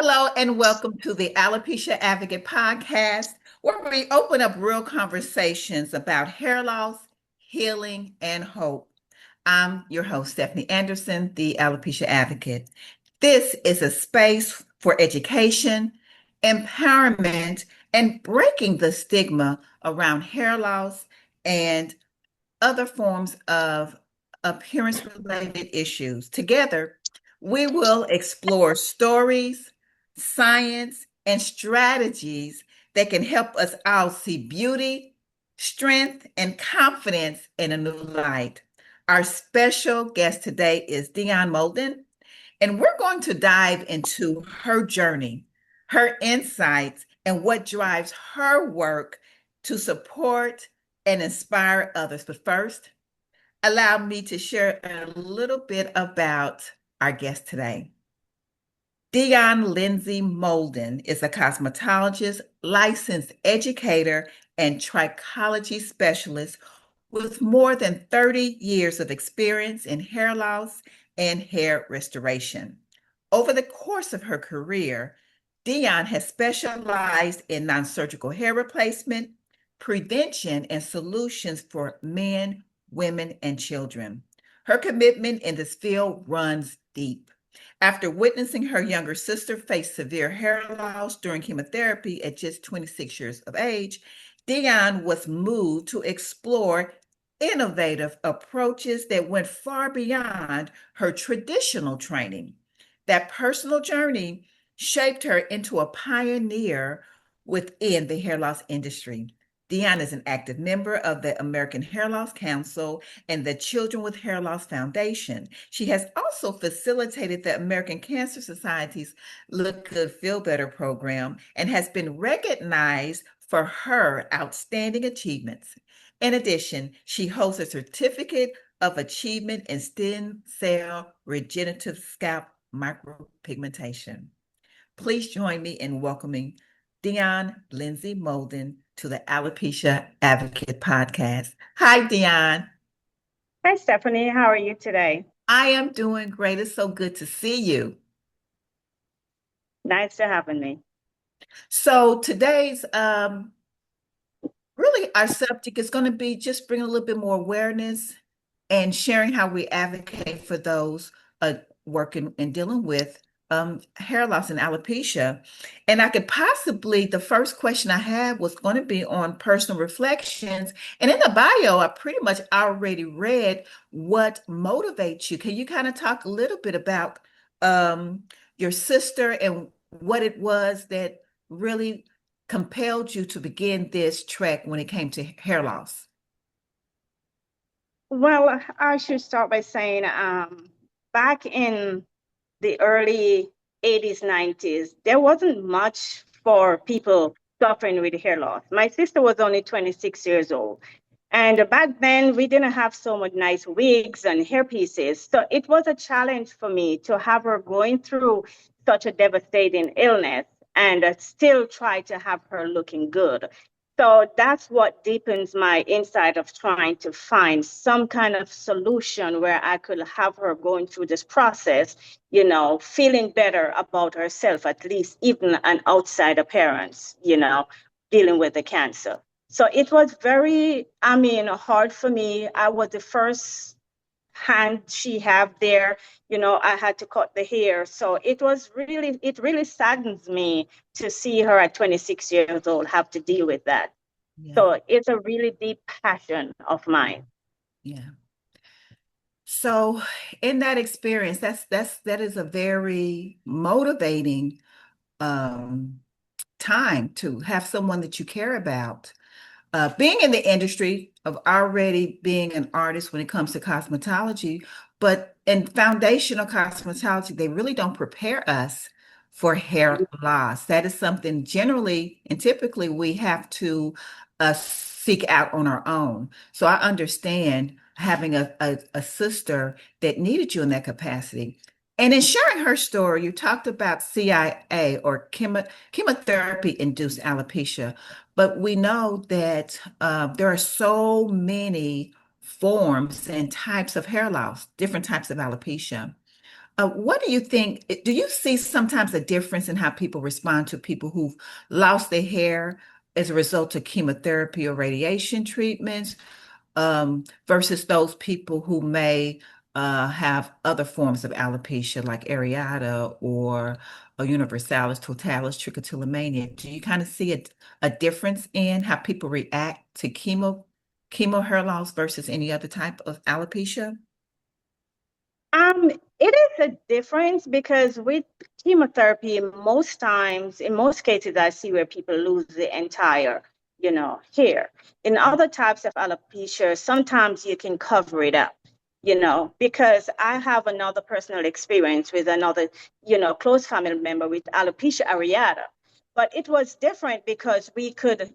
Hello, and welcome to the Alopecia Advocate podcast, where we open up real conversations about hair loss, healing, and hope. I'm your host, Stephanie Anderson, the Alopecia Advocate. This is a space for education, empowerment, and breaking the stigma around hair loss and other forms of appearance related issues. Together, we will explore stories, science, and strategies that can help us all see beauty, strength, and confidence in a new light. Our special guest today is Dionne Molden, and we're going to dive into her journey, her insights, and what drives her work to support and inspire others. But first, allow me to share a little bit about our guest today. Dionne Lindsay Molden is a cosmetologist, licensed educator, and trichology specialist with more than 30 years of experience in hair loss and hair restoration. Over the course of her career, Dionne has specialized in non-surgical hair replacement, prevention, and solutions for men, women, and children. Her commitment in this field runs deep. After witnessing her younger sister face severe hair loss during chemotherapy at just 26 years of age, Dionne was moved to explore innovative approaches that went far beyond her traditional training. That personal journey shaped her into a pioneer within the hair loss industry. Dion is an active member of the American Hair Loss Council and the Children with Hair Loss Foundation. She has also facilitated the American Cancer Society's Look Good, Feel Better program and has been recognized for her outstanding achievements. In addition, she holds a certificate of achievement in stem cell regenerative scalp micropigmentation. Please join me in welcoming Dionne Lindsay Molden to the Alopecia Advocate podcast. Hi, Dionne. Hi, Stephanie. How are you today? I am doing great. It's so good to see you. Nice to having me. So today's really our subject is going to be just bringing a little bit more awareness and sharing how we advocate for those working and dealing with hair loss and alopecia. And I could possibly, the first question I had was going to be on personal reflections. And in the bio, I pretty much already read what motivates you. Can you kind of talk a little bit about um, your sister and what it was that really compelled you to begin this trek when it came to hair loss? Well, I should start by saying back in the early 80s, 90s, there wasn't much for people suffering with hair loss. My sister was only 26 years old. And back then, we didn't have so much nice wigs and hair pieces. So it was a challenge for me to have her going through such a devastating illness and still try to have her looking good. So that's what deepens my insight of trying to find some kind of solution where I could have her going through this process, feeling better about herself, at least even an outside appearance, dealing with the cancer. So it was very, hard for me. I was the first hand she had there. I had to cut the hair. So it really saddens me to see her at 26 years old have to deal with that. Yeah, So it's a really deep passion of mine. yeah. So in that experience, that is a very motivating um, time to have someone that you care about. Being in the industry of already being an artist when it comes to cosmetology, but in foundational cosmetology, they really don't prepare us for hair loss. That is something generally and typically we have to seek out on our own. So I understand having a sister that needed you in that capacity. And in sharing her story, you talked about CIA or chemotherapy-induced alopecia. But we know that there are so many forms and types of hair loss, different types of alopecia. What do you think? Do you see sometimes a difference in how people respond to people who've lost their hair as a result of chemotherapy or radiation treatments, versus those people who may have other forms of alopecia like areata or a universalis, totalis, trichotillomania? Do you kind of see a difference in how people react to chemo hair loss versus any other type of alopecia? It is a difference because with chemotherapy, most times, in most cases, I see where people lose the entire, hair. In other types of alopecia, sometimes you can cover it up, because I have another personal experience with another, close family member with alopecia areata. But it was different because we could,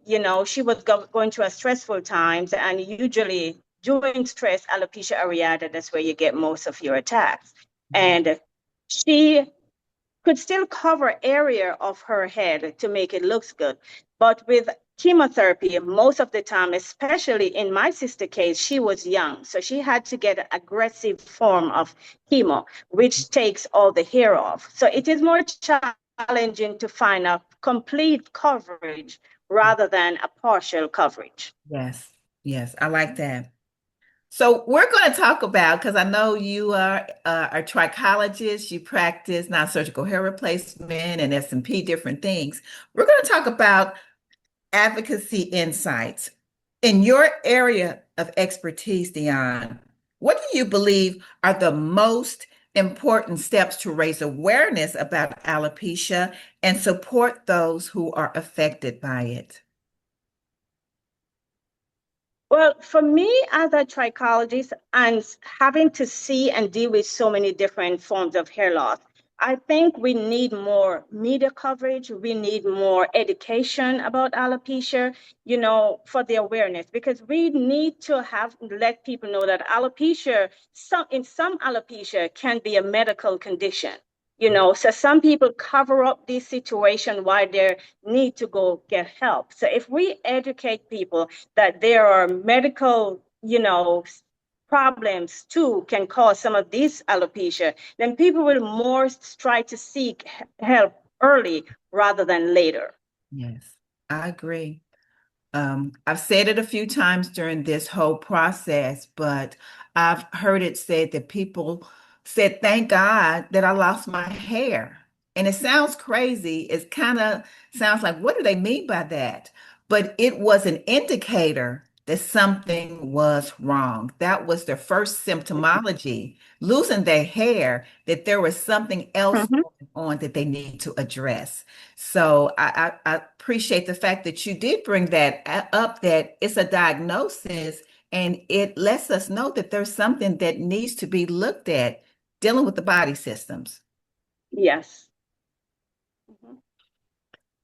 she was going through a stressful times, and usually during stress, alopecia areata, that's where you get most of your attacks. And she could still cover area of her head to make it look good. But with chemotherapy, most of the time, especially in my sister case, she was young. So she had to get an aggressive form of chemo, which takes all the hair off. So it is more challenging to find a complete coverage rather than a partial coverage. Yes, yes, I like that. So we're going to talk about, because I know you are a trichologist, you practice non-surgical hair replacement and S&P, different things. We're going to talk about advocacy insights. In your area of expertise, Dion, what do you believe are the most important steps to raise awareness about alopecia and support those who are affected by it? Well, for me as a trichologist and having to see and deal with so many different forms of hair loss, I think we need more media coverage. We need more education about alopecia, for the awareness, because we need to have let people know that alopecia, in some alopecia can be a medical condition. So some people cover up this situation while they need to go get help. So if we educate people that there are medical, problems too can cause some of this alopecia, then people will more try to seek help early rather than later. Yes, I agree. I've said it a few times during this whole process, but I've heard it said that people said, "Thank God that I lost my hair." And it sounds crazy. It kind of sounds like, what do they mean by that? But it was an indicator that something was wrong. That was their first symptomology, losing their hair, that there was something else Mhm. going on that they need to address. So I appreciate the fact that you did bring that up, that it's a diagnosis and it lets us know that there's something that needs to be looked at dealing with the body systems. Yes. Mhm.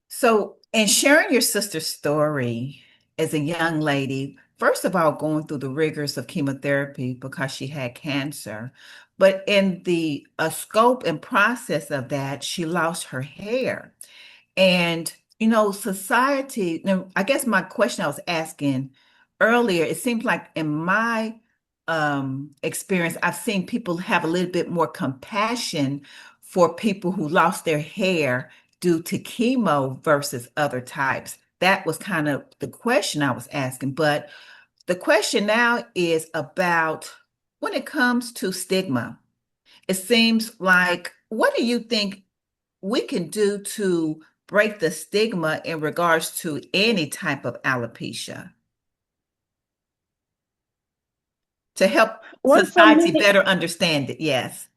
So, in sharing your sister's story as a young lady, first of all, going through the rigors of chemotherapy because she had cancer, but in the scope and process of that, she lost her hair. And, society, now, I guess my question I was asking earlier, it seems like in my experience, I've seen people have a little bit more compassion for people who lost their hair due to chemo versus other types. That was kind of the question I was asking. But the question now is about when it comes to stigma. It seems like, what do you think we can do to break the stigma in regards to any type of alopecia to help Well, for society me, better understand it? Yes.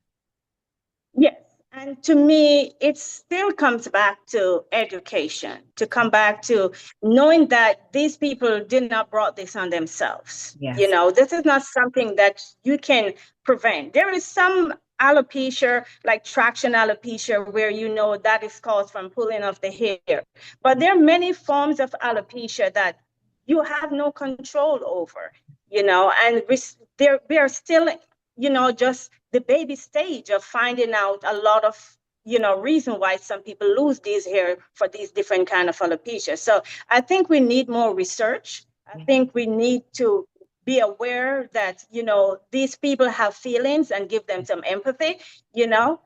yes. And to me, it still comes back to education, to come back to knowing that these people did not brought this on themselves. Yes. This is not something that you can prevent. There is some alopecia, like traction alopecia, where that is caused from pulling off the hair. But there are many forms of alopecia that you have no control over, and we are still, just the baby stage of finding out a lot of reason why some people lose these hair for these different kind of alopecia. So I think we need more research. I Yeah. think we need to be aware that, these people have feelings and give them some empathy, you know.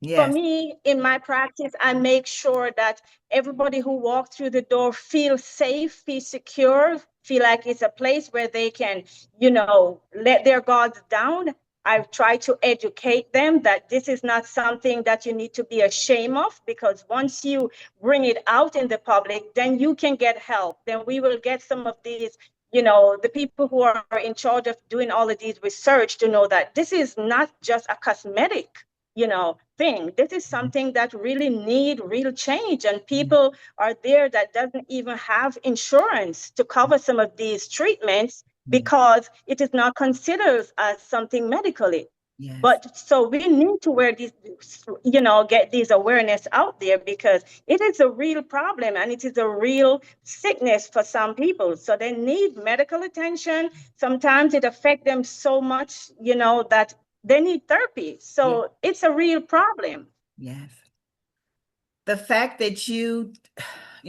For Yes. me, in my practice, I make sure that everybody who walks through the door feels safe, feel secure, feel like it's a place where they can, let their guards down. I try to educate them that this is not something that you need to be ashamed of, because once you bring it out in the public, then you can get help. Then we will get some of these, the people who are in charge of doing all of these research to know that this is not just a cosmetic thing. This is something that really need real change, and people are there that doesn't even have insurance to cover some of these treatments Mm. because it is not considered as something medically. Yes. But so we need to wear these, get these awareness out there, because it is a real problem and it is a real sickness for some people. So they need medical attention. Sometimes it affects them so much, that they need therapy. Yes. So it's a real problem. Yes. The fact that you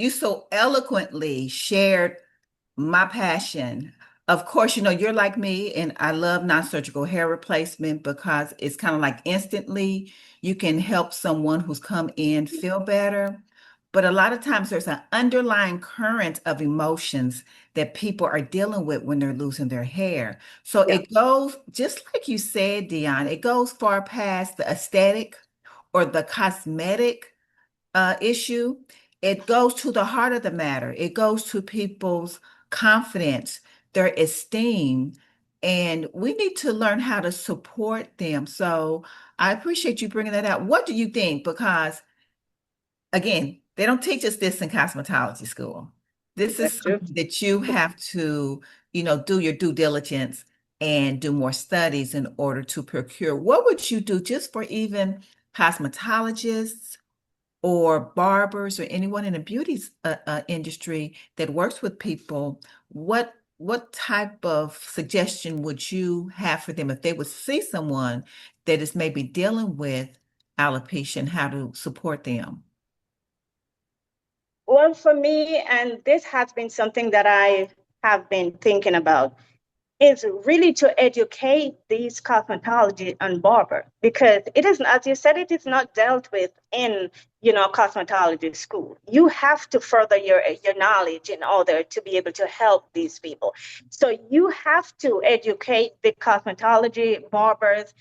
so eloquently shared my passion. Of course, you're like me, and I love non-surgical hair replacement because it's kind of like instantly you can help someone who's come in feel better. But a lot of times there's an underlying current of emotions that people are dealing with when they're losing their hair. So Yeah. it goes, just like you said, Dion, it goes far past the aesthetic or the cosmetic issue. It goes to the heart of the matter. It goes to people's confidence, their esteem, and we need to learn how to support them. So I appreciate you bringing that out. What do you think? Because again, they don't teach us this in cosmetology school. This is That's true. something that you have to, do your due diligence and do more studies in order to procure. What would you do just for even cosmetologists or barbers or anyone in the beauty industry that works with people? What type of suggestion would you have for them if they would see someone that is maybe dealing with alopecia and how to support them? Well, for me, and this has been something that I have been thinking about, is really to educate these cosmetology and barber, because it is, as you said, it is not dealt with in cosmetology school. You have to further your knowledge in order to be able to help these people. So you have to educate the cosmetology barbers,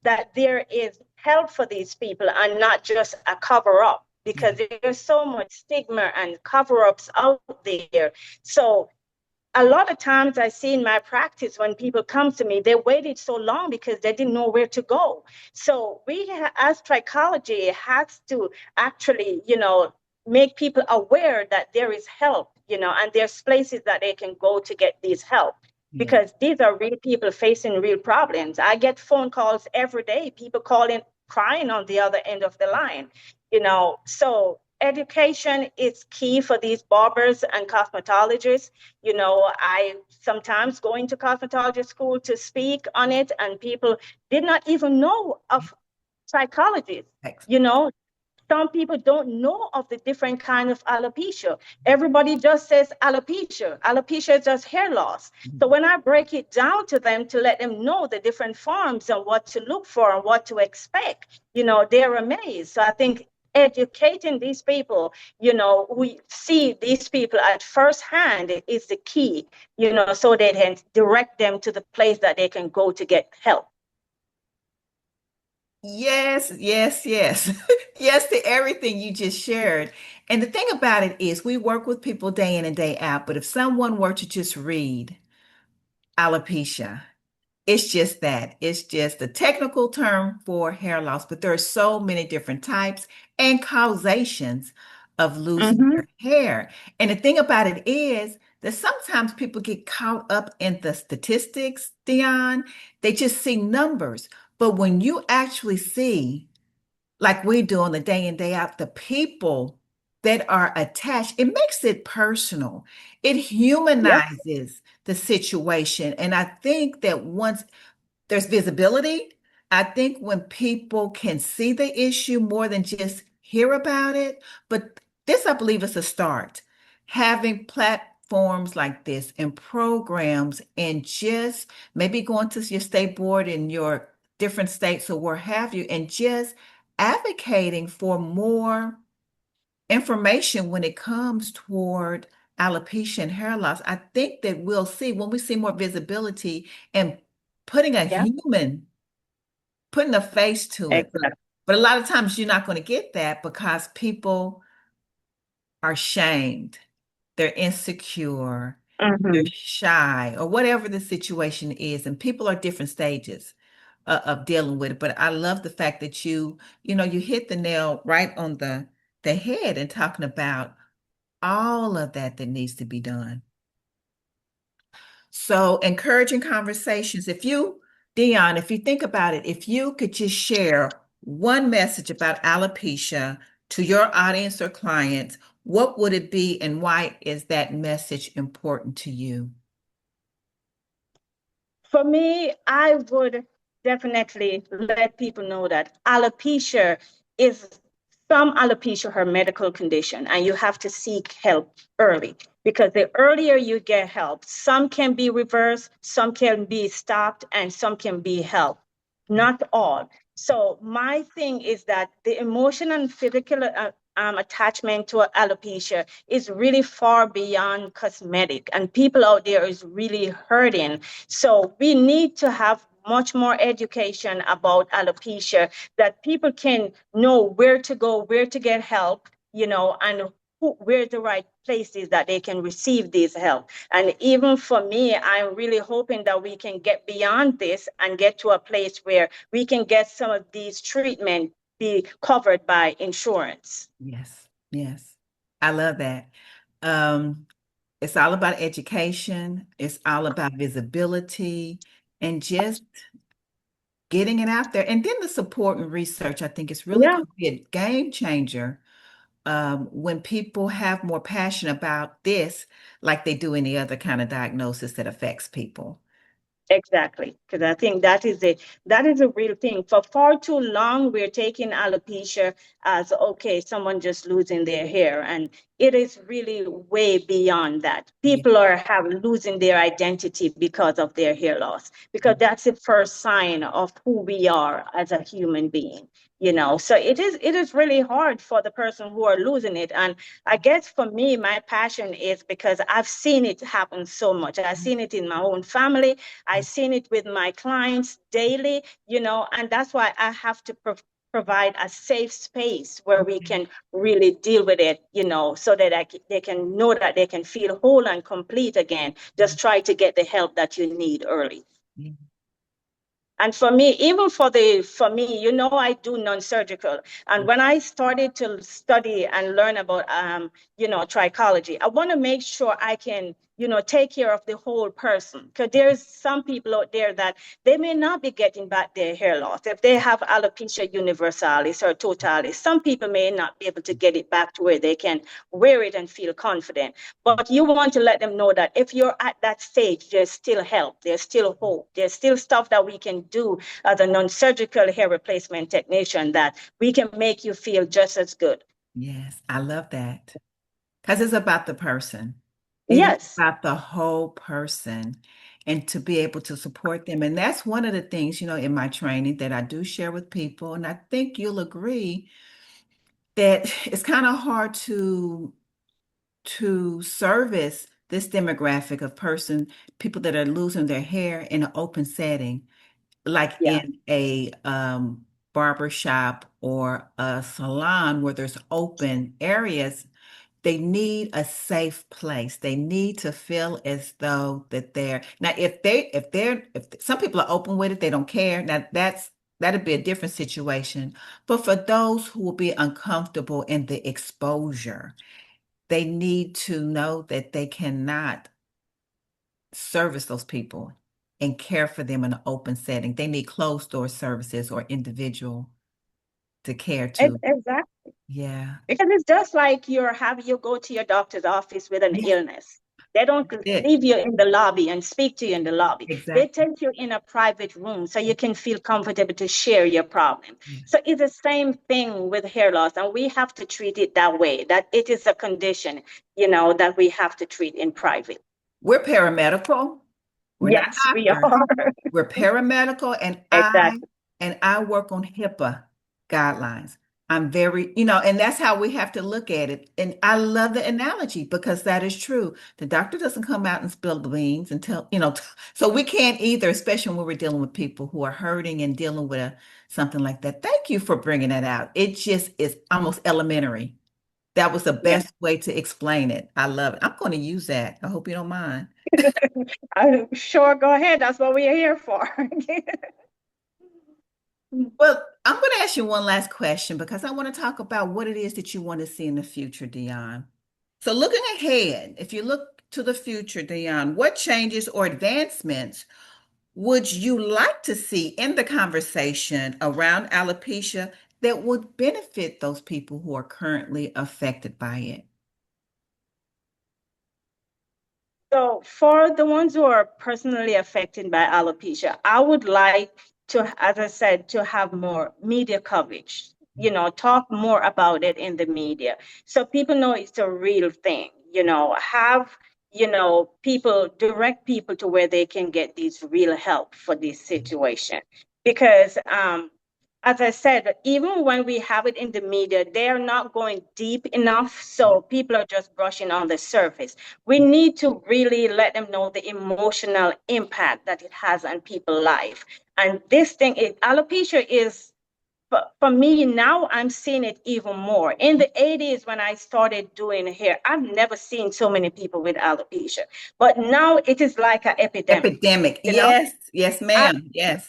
that there is help for these people and not just a cover up, because there's so much stigma and cover ups out there. So a lot of times I see in my practice, when people come to me, they waited so long because they didn't know where to go. So we, as trichology, has to actually, make people aware that there is help, and there's places that they can go to get these help, Yeah. because these are real people facing real problems. I get phone calls every day, people calling, crying on the other end of the line, so education is key for these barbers and cosmetologists. I sometimes go into cosmetology school to speak on it, and people did not even know of psychologists. Thanks. You know, some people don't know of the different kind of alopecia. Everybody just says alopecia. Alopecia is just hair loss. So when I break it down to them to let them know the different forms and what to look for and what to expect, they're amazed. So I think educating these people, we see these people at first hand is the key, so they can direct them to the place that they can go to get help. Yes, yes, yes. Yes to everything you just shared. And the thing about it is, we work with people day in and day out, but if someone were to just read alopecia, it's just that. It's just a technical term for hair loss, but there are so many different types and causations of losing Mm-hmm. your hair. And the thing about it is that sometimes people get caught up in the statistics, Dion. They just see numbers. But when you actually see, like we do on the day in, day out, the people that are attached, it makes it personal. It Yep. humanizes the situation. And I think that once there's visibility, I think when people can see the issue more than just hear about it, but this, I believe, is a start. Having platforms like this and programs and just maybe going to your state board in your different states or where have you, and just advocating for more information when it comes toward alopecia and hair loss, I think that we'll see when we see more visibility and putting a Yeah, human, putting a face to it. exactly. But a lot of times you're not going to get that because people are shamed, they're insecure, they're Hmm. shy, or whatever the situation is. And people are different stages of dealing with it. But I love the fact that you hit the nail right on the head and talking about all of that that needs to be done. So encouraging conversations. Dion, if you think about it, if you could just share one message about alopecia to your audience or clients, what would it be and why is that message important to you? For me, I would definitely let people know that alopecia is some alopecia, her medical condition, and you have to seek help early because the earlier you get help, some can be reversed, some can be stopped, and some can be helped. Not all. So my thing is that the emotional and physical attachment to alopecia is really far beyond cosmetic, and people out there is really hurting. So we need to have much more education about alopecia that people can know where to go, where to get help, and where the right place is that they can receive this help. And even for me, I'm really hoping that we can get beyond this and get to a place where we can get some of these treatment be covered by insurance. Yes, yes. I love that. Um, it's all about education, it's all about visibility and just getting it out there. And then the support and research, I think is really Yeah. going to be a game changer when people have more passion about this, like they do any other kind of diagnosis that affects people. Exactly, because I think that is a real thing. For far too long, we're taking alopecia as okay, someone just losing their hair, and it is really way beyond that. Yeah. People are have losing their identity because of their hair loss, because that's the first sign of who we are as a human being. So it is really hard for the person who are losing it, and I guess for me, my passion is because I've seen it happen so much. I've seen it in my own family. I've seen it with my clients daily, and that's why I have to provide a safe space where we can really deal with it, so that they can know that they can feel whole and complete again. Just try to get the help that you need early. Yeah. And for me, even for me, I do non-surgical. And when I started to study and learn about, trichology, I want to make sure I can, take care of the whole person. Because there's some people out there that they may not be getting back their hair loss. If they have alopecia universalis or totalis, some people may not be able to get it back to where they can wear it and feel confident. But you want to let them know that if you're at that stage, there's still help, there's still hope, there's still stuff that we can do as a non-surgical hair replacement technician that we can make you feel just as good. Yes, I love that. Because it's about the person. It is Yes, about the whole person and to be able to support them. And that's one of the things, in my training that I do share with people. And I think you'll agree that it's kind of hard to service this demographic of people that are losing their hair in an open setting, like yeah, in a barber shop or a salon where there's open areas. They need a safe place. They need to feel as though that they're now if some people are open with it, they don't care. Now that'd be a different situation. But for those who will be uncomfortable in the exposure, they need to know that they cannot service those people and care for them in an open setting. They need closed door services or individual to care to. exactly. Yeah. Because it's just like you go to your doctor's office with an Yes. illness. They don't It leave you in the lobby and speak to you in the lobby. They exactly. take you in a private room so you can feel comfortable to share your problem. So it's the same thing with hair loss, and we have to treat it that way, that it is a condition, that we have to treat in private. We're paramedical. We're not Yes, we doctors. are. We're paramedical, and I Exactly. and I work on HIPAA guidelines. I'm very, and that's how we have to look at it. And I love the analogy because that is true. The doctor doesn't come out and spill the beans and tell, so we can't either, especially when we're dealing with people who are hurting and dealing with something like that. Thank you for bringing that out. It just is almost elementary. That was the Yeah. best way to explain it. I love it. I'm going to use that. I hope you don't mind. Sure, go ahead. That's what we're here for. Well, I'm going to ask you one last question because I want to talk about what it is that you want to see in the future, Dion. So, looking ahead, if you look to the future, Dion, what changes or advancements would you like to see in the conversation around alopecia that would benefit those people who are currently affected by it? So for the ones who are personally affected by alopecia, I would like to, as I said, to have more media coverage, talk more about it in the media so people know it's a real thing, have, people direct people to where they can get these real help for this situation. Because as I said, even when we have it in the media, they are not going deep enough. So people are just brushing on the surface. We need to really let them know the emotional impact that it has on people's life. And this thing, alopecia is, for me now, I'm seeing it even more. In the 80s, when I started doing hair, I've never seen so many people with alopecia. But now it is like an epidemic. Epidemic. You know, Yes, yes, I, ma'am. Yes.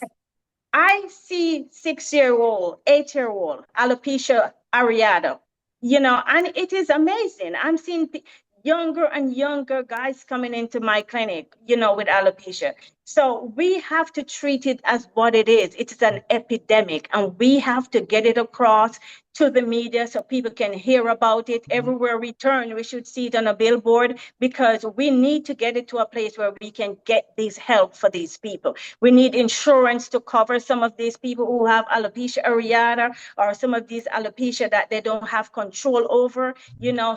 I see 6-year-old, 8-year-old alopecia areata, and it is amazing. I'm seeing younger and younger guys coming into my clinic, with alopecia. So we have to treat it as what it is. It's an epidemic, and we have to get it across to the media so people can hear about it. Everywhere we turn, we should see it on a billboard because we need to get it to a place where we can get this help for these people. We need insurance to cover some of these people who have alopecia areata or some of these alopecia that they don't have control over,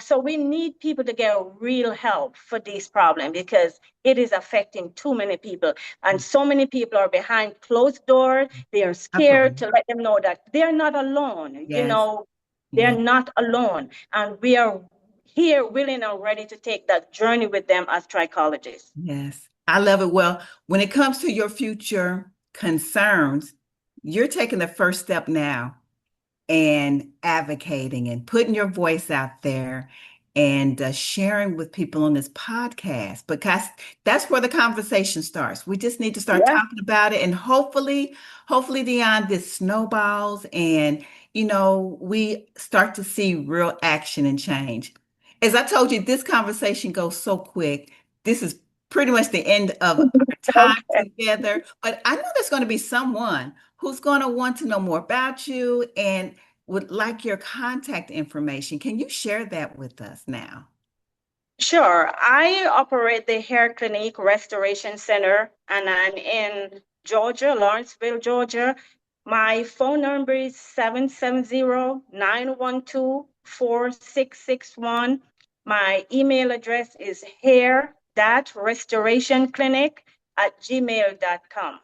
So we need people to get real help for this problem because it is affecting too many people. And so many people are behind closed doors. They are scared to let them know that they're not alone, Yes. they're Yes. not alone. And we are here willing and ready to take that journey with them as trichologists. Yes, I love it. Well, when it comes to your future concerns, you're taking the first step now and advocating and putting your voice out there and sharing with people on this podcast because that's where the conversation starts. We just need to start Yeah, talking about it and hopefully, Dion, this snowballs and we start to see real action and change. As I told you, this conversation goes so quick. This is pretty much the end of our time okay. together, but I know there's going to be someone who's going to want to know more about you and would like your contact information. Can you share that with us now? Sure. I operate the Hair Clinic Restoration Center, and I'm in Georgia, Lawrenceville, Georgia. My phone number is 770-912-4661. My email address is hair.restorationclinic@gmail.com.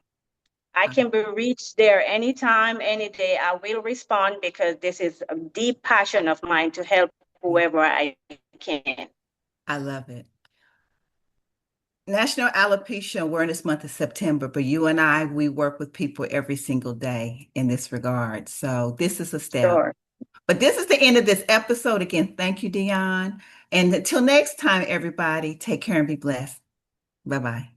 I can be reached there anytime, any day. I will respond because this is a deep passion of mine to help whoever I can. I love it. National Alopecia Awareness Month is September, but you and I, we work with people every single day in this regard. So this is a step. Sure. But this is the end of this episode. Again, thank you, Dion. And until next time, everybody, take care and be blessed. Bye bye.